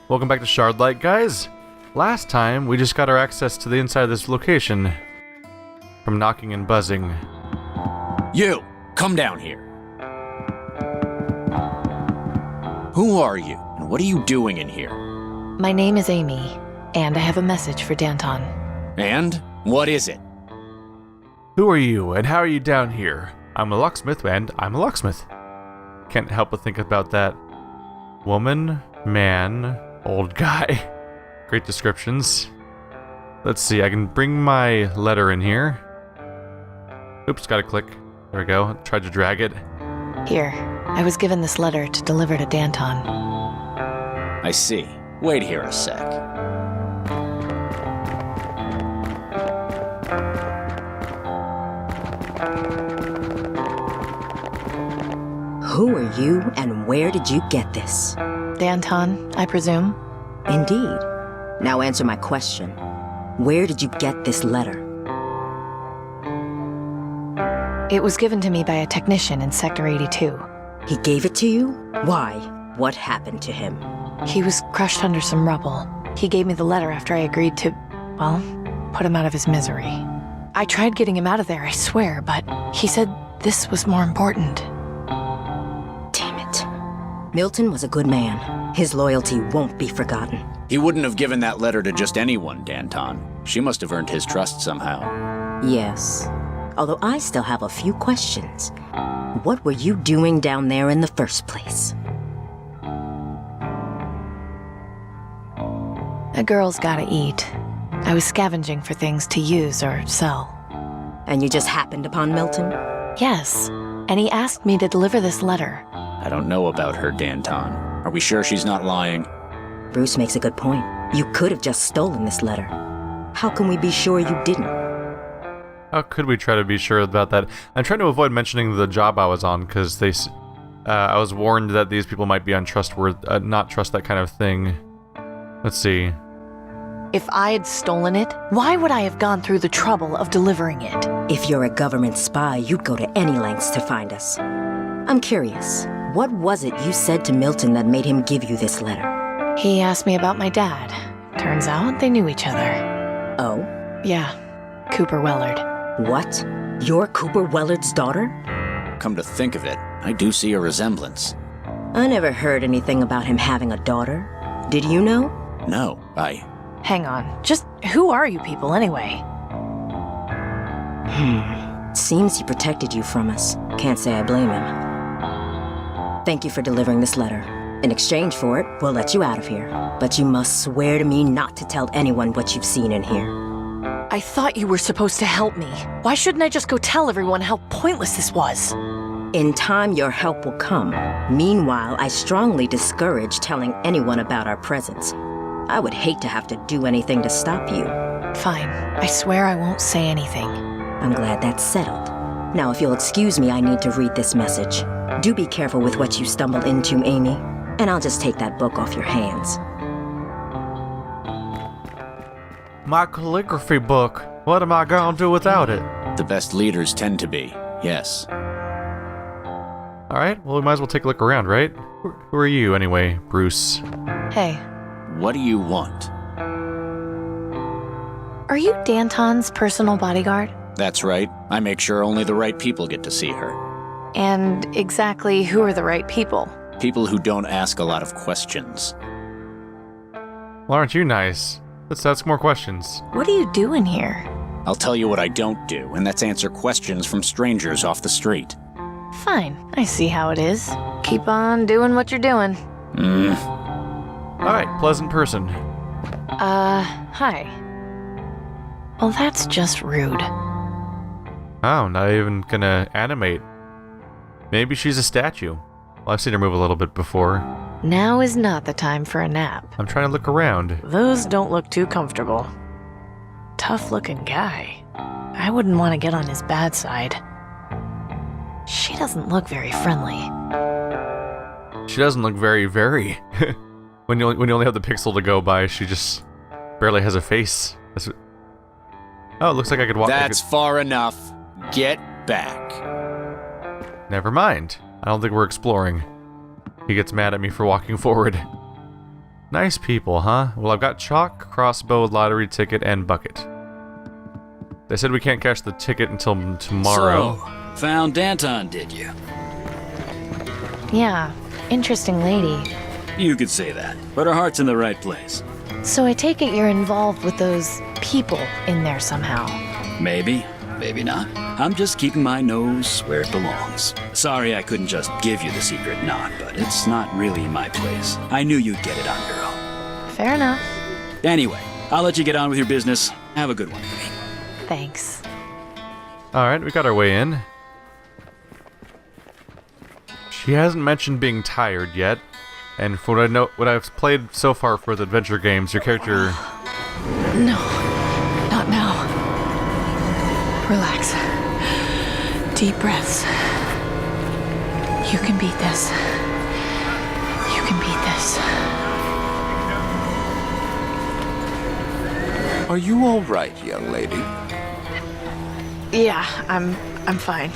Welcome back to Shardlight, guys. Last time, we just got our access to the inside of this location from knocking and buzzing. You! Come down here. Who are you, and what are you doing in here? My name is Amy, and I have a message for Danton. And? What is it? Who are you, and how are you down here? I'm a locksmith, and I'm a locksmith. Can't help but think about that. Woman, man, old guy. Great descriptions. Let's see, I can bring my letter in here. Oops, gotta click. There we go. Tried to drag it. Here, I was given this letter to deliver to Danton. I see. Wait here a sec. Who are you, and where did you get this? Danton, I presume? Indeed. Now answer my question. Where did you get this letter? It was given to me by a technician in Sector 82. He gave it to you? Why? What happened to him? He was crushed under some rubble. He gave me the letter after I agreed to, well, put him out of his misery. I tried getting him out of there, I swear, but he said this was more important. Damn it. Milton was a good man. His loyalty won't be forgotten. He wouldn't have given that letter to just anyone, Danton. She must have earned his trust somehow. Yes. Although I still have a few questions. What were you doing down there in the first place? A girl's gotta eat. I was scavenging for things to use or sell. And you just happened upon Milton? Yes, and he asked me to deliver this letter. I don't know about her, Danton. Are we sure she's not lying? Bruce makes a good point. You could have just stolen this letter. How can we be sure you didn't? How could we try to be sure about that? I'm trying to avoid mentioning the job I was on, because I was warned that these people might be untrustworthy, not trust that kind of thing. Let's see. If I had stolen it, why would I have gone through the trouble of delivering it? If you're a government spy, you'd go to any lengths to find us. I'm curious, what was it you said to Milton that made him give you this letter? He asked me about my dad. Turns out they knew each other. Oh? Yeah, Cooper Wellard. What? You're Cooper Wellard's daughter? Come to think of it, I do see a resemblance. I never heard anything about him having a daughter. Did you know? No, Hang on, just who are you people anyway? Seems he protected you from us. Can't say I blame him. Thank you for delivering this letter. In exchange for it, we'll let you out of here. But you must swear to me not to tell anyone what you've seen in here. I thought you were supposed to help me. Why shouldn't I just go tell everyone how pointless this was? In time, your help will come. Meanwhile, I strongly discourage telling anyone about our presence. I would hate to have to do anything to stop you. Fine, I swear I won't say anything. I'm glad that's settled. Now, if you'll excuse me, I need to read this message. Do be careful with what you stumble into, Amy, and I'll just take that book off your hands. My calligraphy book. What am I gonna do without it? the best leaders tend to be, yes. Alright, well we might as well take a look around, right? Who are you, anyway, Bruce? Hey, What do you want? are you Danton's personal bodyguard? That's right. I make sure only the right people get to see her. And exactly who are the right people? People who don't ask a lot of questions. Well, aren't you nice? Let's ask more questions. What do you do in here? I'll tell you what I don't do, and that's answer questions from strangers off the street. Fine, I see how it is. Keep on doing what you're doing. Alright, pleasant person. Hi. Well, that's just rude. Oh, not even gonna animate. Maybe she's a statue. Well, I've seen her move a little bit before. Now is not the time for a nap. I'm trying to look around. Those don't look too comfortable. Tough-looking guy. I wouldn't want to get on his bad side. She doesn't look very friendly. She doesn't look very. when you only have the pixel to go by, she just barely has a face. Oh, it looks like I could walk. That's far enough. Get back. Never mind. I don't think we're exploring. He gets mad at me for walking forward. Nice people, huh? Well, I've got chalk, crossbow, lottery ticket, and bucket. They said we can't cash the ticket until tomorrow. So, found Danton, did you? Yeah, interesting lady. You could say that, but her heart's in the right place. So I take it you're involved with those people in there somehow. Maybe, maybe not. I'm just keeping my nose where it belongs. Sorry I couldn't just give you the secret knot, but it's not really my place. I knew you'd get it on your own. Fair enough. Anyway, I'll let you get on with your business. Have a good one, baby. Thanks. Alright, we got our way in. She hasn't mentioned being tired yet. And from what I know, what I've played so far for the adventure games, your character... No, not now. Relax. Deep breaths. You can beat this. You can beat this. Are you all right, young lady? Yeah, I'm fine.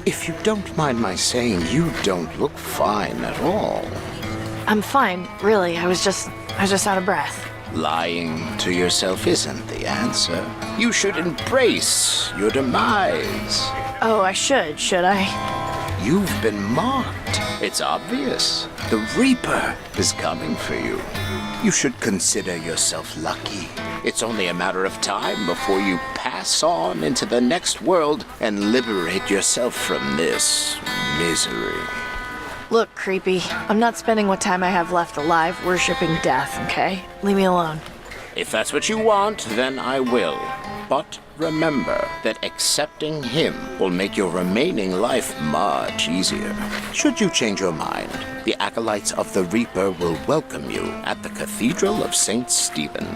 If you don't mind my saying, you don't look fine at all. I'm fine, really. I was just out of breath. Lying to yourself isn't the answer. You should embrace your demise. Oh, I should I? You've been marked. It's obvious. The Reaper is coming for you. You should consider yourself lucky. It's only a matter of time before you pass on into the next world and liberate yourself from this misery. Look, creepy. I'm not spending what time I have left alive worshipping death, okay? Leave me alone. If that's what you want, then I will. But remember that accepting him will make your remaining life much easier. Should you change your mind, the acolytes of the Reaper will welcome you at the Cathedral of St. Stephen.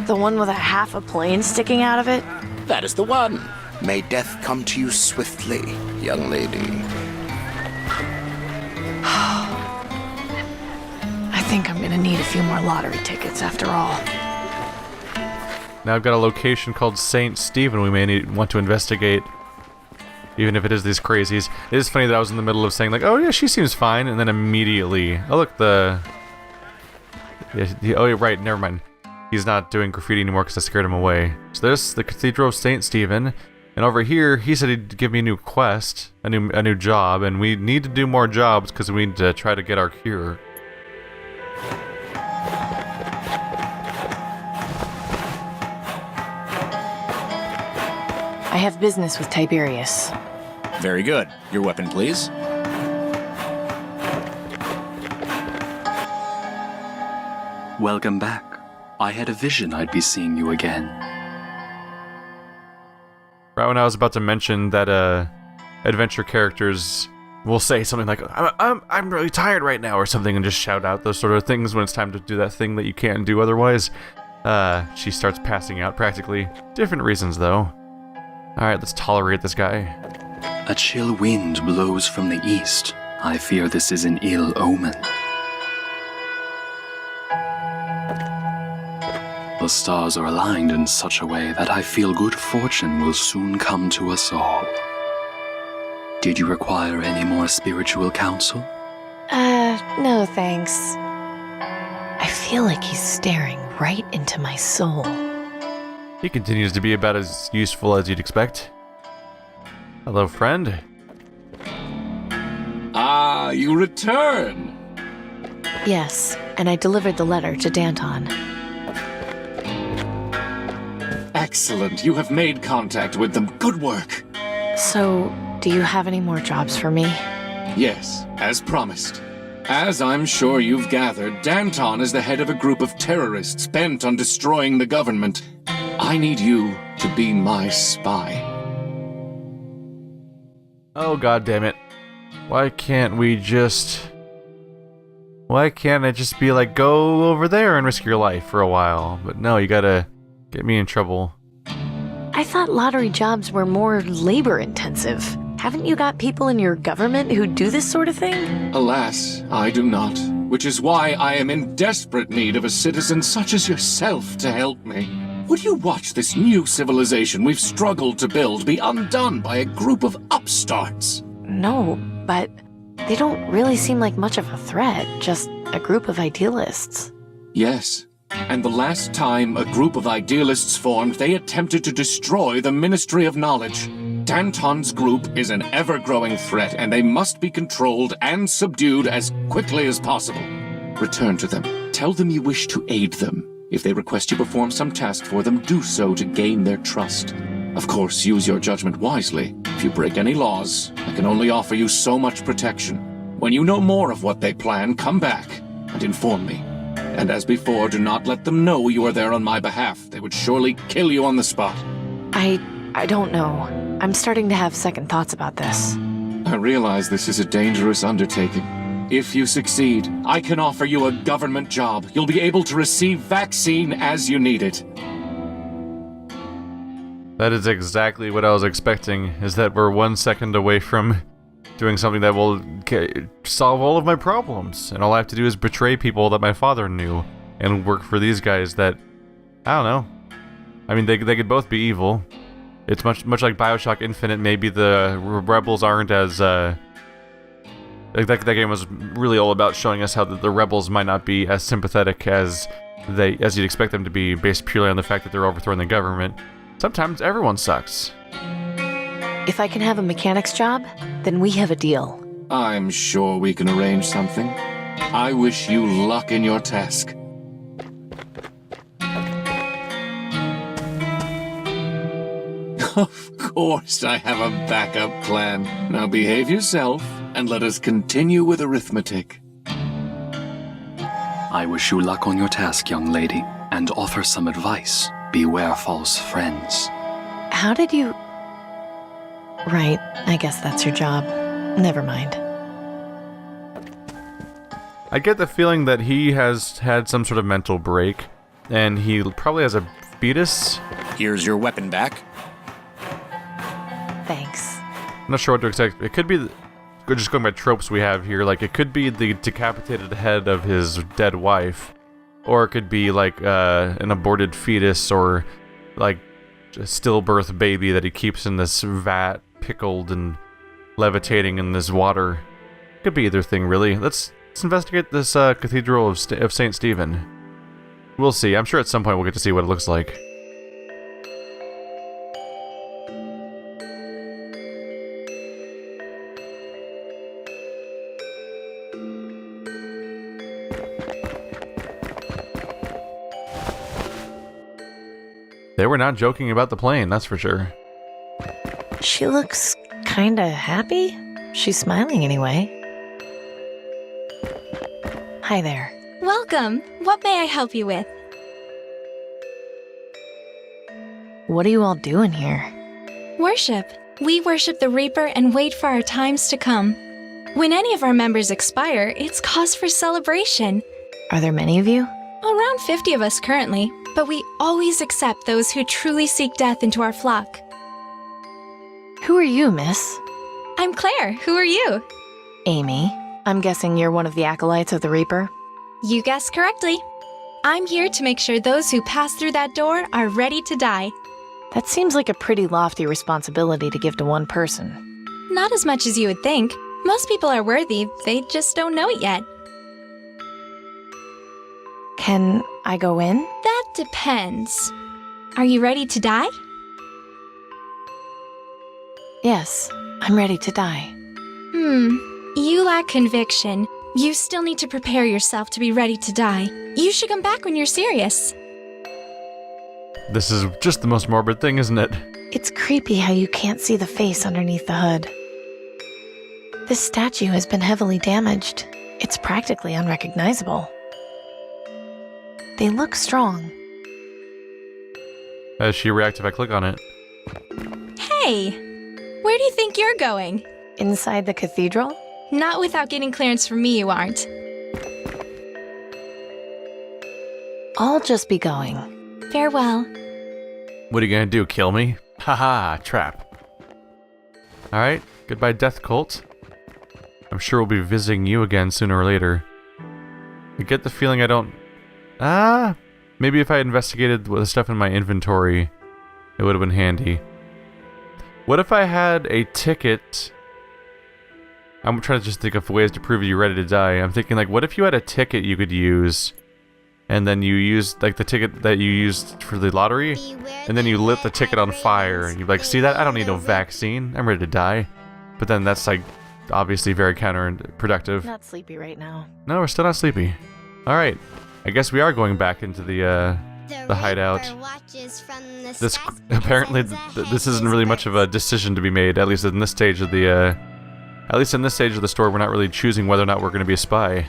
The one with a half a plane sticking out of it? That is the one. May death come to you swiftly, young lady. I think I'm gonna need a few more lottery tickets after all. Now I've got a location called St. Stephen we may want to investigate. Even if it is these crazies. It is funny that I was in the middle of saying like, oh yeah, she seems fine, and then immediately... Oh look, oh yeah, right, never mind. He's not doing graffiti anymore because I scared him away. So there's the Cathedral of St. Stephen. And over here, he said he'd give me a new quest, a new job, and we need to do more jobs because we need to try to get our cure. I have business with Tiberius. Very good. Your weapon, please. Welcome back. I had a vision I'd be seeing you again. Right when I was about to mention that adventure characters will say something like, I'm really tired right now, or something, and just shout out those sort of things when it's time to do that thing that you can't do otherwise, she starts passing out practically. Different reasons, though. Alright, let's tolerate this guy. A chill wind blows from the east. I fear this is an ill omen. The stars are aligned in such a way that I feel good fortune will soon come to us all. Did you require any more spiritual counsel? No thanks. I feel like he's staring right into my soul. He continues to be about as useful as you'd expect. Hello, friend. Ah, you return! Yes, and I delivered the letter to Danton. Excellent, you have made contact with them. Good work. So, do you have any more jobs for me? Yes, as promised. As I'm sure you've gathered, Danton is the head of a group of terrorists bent on destroying the government. I need you to be my spy. Oh, god damn it. Why can't I just be like, go over there and risk your life for a while? But no, you gotta get me in trouble. I thought lottery jobs were more labor-intensive. Haven't you got people in your government who do this sort of thing? Alas, I do not, which is why I am in desperate need of a citizen such as yourself to help me. Would you watch this new civilization we've struggled to build be undone by a group of upstarts? No, but they don't really seem like much of a threat, just a group of idealists. Yes. And the last time a group of idealists formed, they attempted to destroy the Ministry of Knowledge. Danton's group is an ever-growing threat, and they must be controlled and subdued as quickly as possible. Return to them. Tell them you wish to aid them. If they request you perform some task for them, do so to gain their trust. Of course, use your judgment wisely. If you break any laws, I can only offer you so much protection. When you know more of what they plan, come back and inform me. And as before, do not let them know you are there on my behalf. They would surely kill you on the spot. I don't know. I'm starting to have second thoughts about this. I realize this is a dangerous undertaking. If you succeed, I can offer you a government job. You'll be able to receive vaccine as you need it. That is exactly what I was expecting, is that we're 1 second away from doing something that will solve all of my problems. And all I have to do is betray people that my father knew and work for these guys that, I don't know. I mean, they could both be evil. It's much like BioShock Infinite. Maybe the rebels aren't as, that game was really all about showing us how the rebels might not be as sympathetic as you'd expect them to be, based purely on the fact that they're overthrowing the government. Sometimes everyone sucks. If I can have a mechanic's job, then we have a deal. I'm sure we can arrange something. I wish you luck in your task. Of course I have a backup plan. Now behave yourself, and let us continue with arithmetic. I wish you luck on your task, young lady, and offer some advice. Beware false friends. How did you... Right, I guess that's your job. Never mind. I get the feeling that he has had some sort of mental break, and he probably has a fetus. Here's your weapon back. Thanks. I'm not sure what to expect. It could be, just going by tropes we have here, like it could be the decapitated head of his dead wife, or it could be like an aborted fetus, or like a stillbirth baby that he keeps in this vat, pickled and levitating in this water. Could be either thing, really. Let's investigate this cathedral of St. Stephen. We'll see. I'm sure at some point we'll get to see what it looks like. They were not joking about the plane, that's for sure. She looks kinda happy. She's smiling anyway. Hi there. Welcome. What may I help you with? What are you all doing here? Worship. We worship the Reaper and wait for our times to come. When any of our members expire, it's cause for celebration. Are there many of you? Around 50 of us currently, but we always accept those who truly seek death into our flock. Who are you, miss? I'm Claire. Who are you? Amy. I'm guessing you're one of the acolytes of the Reaper? You guessed correctly. I'm here to make sure those who pass through that door are ready to die. That seems like a pretty lofty responsibility to give to one person. Not as much as you would think. Most people are worthy, they just don't know it yet. Can I go in? That depends. Are you ready to die? Yes, I'm ready to die. You lack conviction. You still need to prepare yourself to be ready to die. You should come back when you're serious. This is just the most morbid thing, isn't it? It's creepy how you can't see the face underneath the hood. This statue has been heavily damaged. It's practically unrecognizable. They look strong. How does she react if I click on it? Hey! Where do you think you're going? Inside the cathedral? Not without getting clearance from me, you aren't. I'll just be going. Farewell. What are you gonna do, kill me? Haha, trap. Alright, goodbye Death Cult. I'm sure we'll be visiting you again sooner or later. I get the feeling I don't... maybe if I investigated the stuff in my inventory, it would have been handy. What if I had a ticket... I'm trying to just think of ways to prove you're ready to die. I'm thinking, like, what if you had a ticket you could use and then you used like the ticket that you used for the lottery, and then you lit the ticket on fire, and you're like, see that? I don't need no vaccine. I'm ready to die. But then that's like obviously very counterproductive. Not sleepy right now. No, we're still not sleepy. All right, I guess we are going back into the hideout. This apparently this isn't really much of a decision to be made, at least in this stage of the story. We're not really choosing whether or not we're going to be a spy.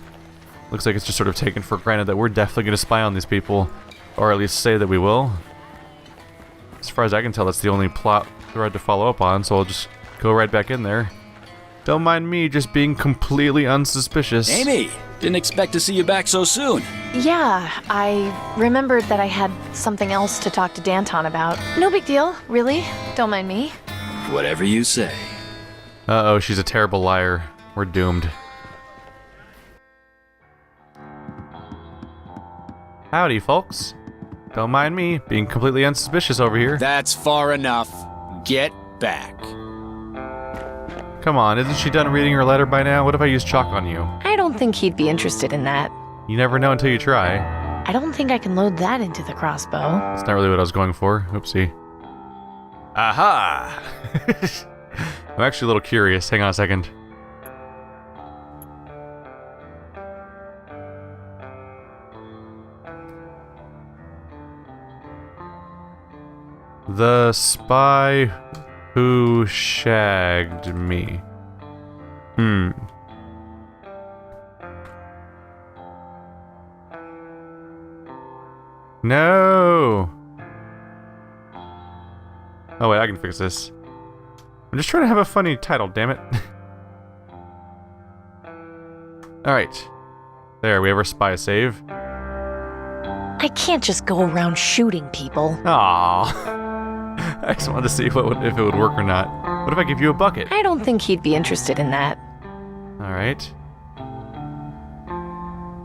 Looks like it's just sort of taken for granted that we're definitely going to spy on these people, or at least say that we will. As far as I can tell, that's the only plot thread to follow up on, so I'll just go right back in there. Don't mind me just being completely unsuspicious. Amy! Didn't expect to see you back so soon. Yeah, I remembered that I had something else to talk to Danton about. No big deal, really. Don't mind me. Whatever you say. Uh-oh, she's a terrible liar. We're doomed. Howdy, folks. Don't mind me being completely unsuspicious over here. That's far enough. Get back. Come on, isn't she done reading her letter by now? What if I use chalk on you? I don't think he'd be interested in that. You never know until you try. I don't think I can load that into the crossbow. That's not really what I was going for. Oopsie. Aha! I'm actually a little curious. Hang on a second. The spy who shagged me. No! Oh wait, I can fix this. I'm just trying to have a funny title, damn it. Alright. There, we have our spy save. I can't just go around shooting people. Aww. I just wanted to see if it would work or not. What if I give you a bucket? I don't think he'd be interested in that. Alright.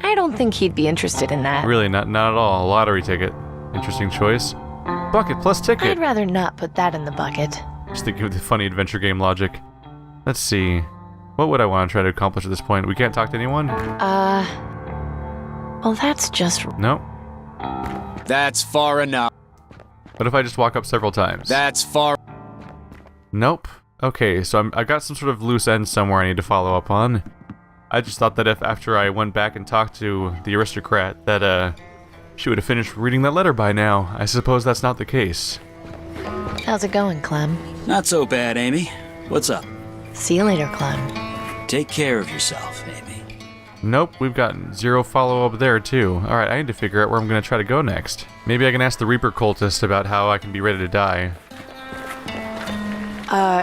I don't think he'd be interested in that. Really, not at all. A lottery ticket. Interesting choice. Bucket plus ticket. I'd rather not put that in the bucket. Just thinking of the funny adventure game logic. Let's see. What would I want to try to accomplish at this point? We can't talk to anyone? Well, that's just... Nope. That's far enough. What if I just walk up several times? That's far... Nope. Okay, so I got some sort of loose end somewhere I need to follow up on. I just thought that if after I went back and talked to the aristocrat that, she would have finished reading that letter by now. I suppose that's not the case. How's it going, Clem? Not so bad, Amy. What's up? See you later, Clem. Take care of yourself, Amy. Nope, we've gotten zero follow-up there, too. Alright, I need to figure out where I'm going to try to go next. Maybe I can ask the Reaper cultist about how I can be ready to die.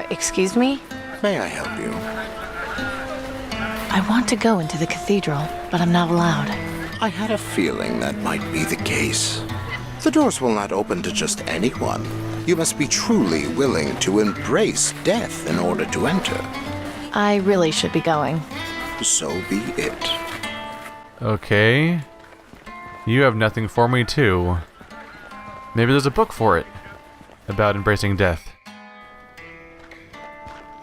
Excuse me? May I help you? I want to go into the cathedral, but I'm not allowed. I had a feeling that might be the case. The doors will not open to just anyone. You must be truly willing to embrace death in order to enter. I really should be going. So be it. Okay. You have nothing for me, too. Maybe there's a book for it. About embracing death.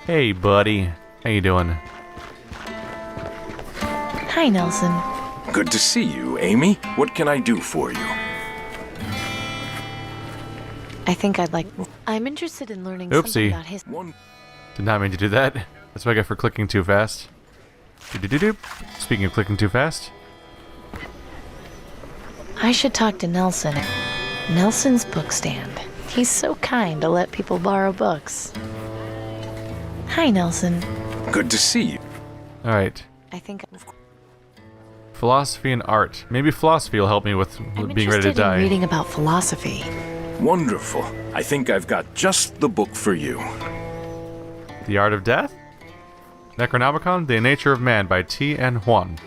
Hey, buddy. How you doing? Hi, Nelson. Good to see you, Amy. What can I do for you? I think I'd like... I'm interested in learning Oopsie. something about his... Did not mean to do that. That's what I got for clicking too fast. Doop. Speaking of clicking too fast. I should talk to Nelson. Nelson's bookstand. He's so kind to let people borrow books. Hi, Nelson. Good to see you. Alright. I think... Philosophy and art. Maybe philosophy will help me with I'm being ready to interested die. in reading about philosophy. Wonderful. I think I've got just the book for you. The Art of Death? Necronomicon, The Nature of Man by T.N. Huan.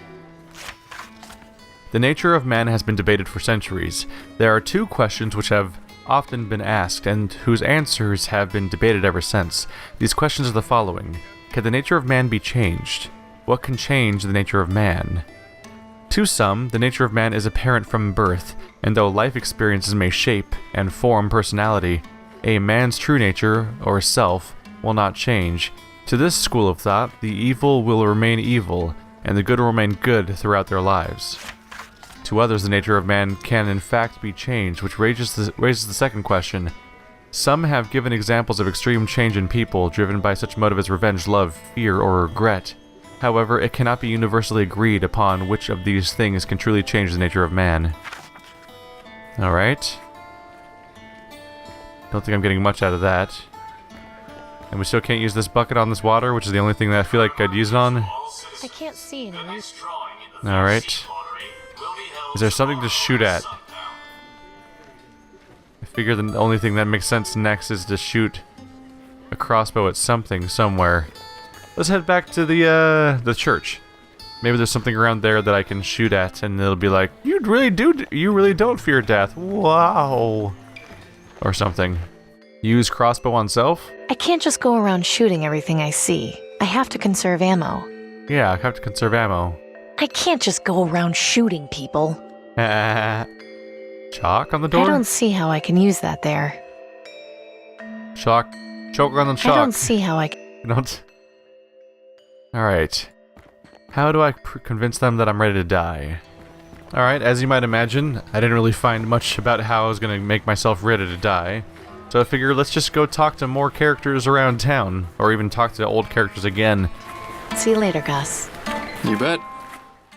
The nature of man has been debated for centuries. There are two questions which have often been asked, and whose answers have been debated ever since. These questions are the following. Can the nature of man be changed? What can change the nature of man? To some, the nature of man is apparent from birth, and though life experiences may shape and form personality, a man's true nature, or self, will not change. To this school of thought, the evil will remain evil, and the good will remain good throughout their lives. to others the nature of man can in fact be changed, which raises the second question. Some have given examples of extreme change in people, driven by such motive as revenge, love, fear, or regret. However, it cannot be universally agreed upon which of these things can truly change the nature of man. Alright. Don't think I'm getting much out of that. And we still can't use this bucket on this water, which is the only thing that I feel like I'd use it on. I can't see any. Alright. Is there something to shoot at? I figure the only thing that makes sense next is to shoot a crossbow at something somewhere. Let's head back to the church. Maybe there's something around there that I can shoot at, and it'll be like, you really don't fear death. Wow. Or something. Use crossbow on self? I can't just go around shooting everything I see. I have to conserve ammo. Yeah, I have to conserve ammo. I can't just go around shooting people. Chalk on the door? I don't see how I can use that there. Chalk. Choke on the chalk. I don't see how I can... Don't... Alright. How do I convince them that I'm ready to die? Alright, as you might imagine, I didn't really find much about how I was going to make myself ready to die. So I figured let's just go talk to more characters around town. Or even talk to old characters again. See you later, Gus. You bet.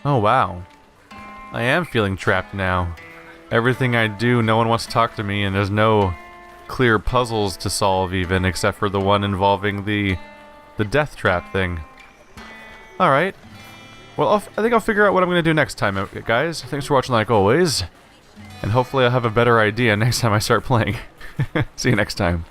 Oh wow. I am feeling trapped now. Everything I do, no one wants to talk to me, and there's no clear puzzles to solve even, except for the one involving the death trap thing. Alright. Well, I think I'll figure out what I'm going to do next time, guys. Thanks for watching like always. And hopefully I'll have a better idea next time I start playing. See you next time.